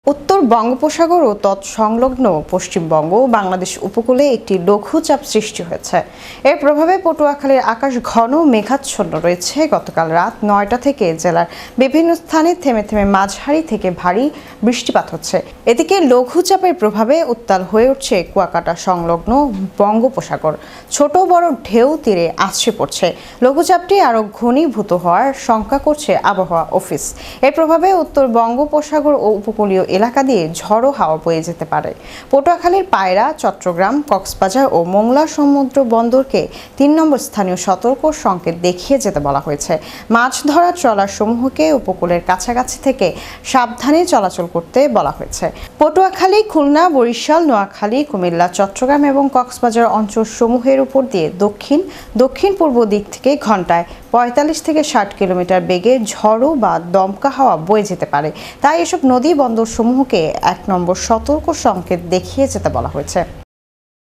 উত্তর বঙ্গোপসাগর ও তৎসংলগ্ন পশ্চিমবঙ্গ ও বাংলাদেশ উপকূলে একটি লঘুচাপ সৃষ্টি হয়েছে। এর প্রভাবে পটুয়াখালীর আকাশ ঘন মেঘাচ্ছন্ন রয়েছে। গতকাল রাত ৯টা থেকে জেলার বিভিন্ন স্থানে থেমে থেমে মাঝারি থেকে ভারী বৃষ্টিপাত হচ্ছে। এদিকে লঘুচাপের প্রভাবে উত্তাল হয়ে উঠছে কুয়াকাটা সংলগ্ন বঙ্গোপসাগর। ছোট বড় ঢেউ তীরে আছড়ে পড়ছে। লঘুচাপটি আরও ঘনীভূত হওয়ার শঙ্কা করছে আবহাওয়া অফিস। এর প্রভাবে উত্তর বঙ্গোপসাগর ও উপকূলীয় এলাকা দিয়ে ঝড়ো হাওয়া বয়ে যেতে পারে। পটুয়াখালীর পায়রা, চট্টগ্রাম, কক্সবাজার ও মোংলা সমুদ্র বন্দরকে ৩ নম্বর স্থানীয় সতর্ক সংকেত দেখিয়ে যেতে বলা হয়েছে। মাছ ধরা ট্রলার সমূহকে উপকূলের কাছাকাছি থেকে সাবধানে চলাচল করতে বলা হয়েছে। পটুয়াখালী, খুলনা, বরিশাল, নোয়াখালী, কুমিল্লা, চট্টগ্রাম এবং কক্সবাজার অঞ্চল সমূহের উপর দিয়ে দক্ষিণ পূর্ব দিক থেকে ঘন্টায় ৪৫ থেকে ৬০ কিলোমিটার বেগে ঝড়ো বা দমকা হাওয়া বয়ে যেতে পারে। তাই এসব নদী বন্দর সমূহকে ১ নম্বর সতর্ক সংকেত দেখিয়ে যেতে বলা হয়েছে।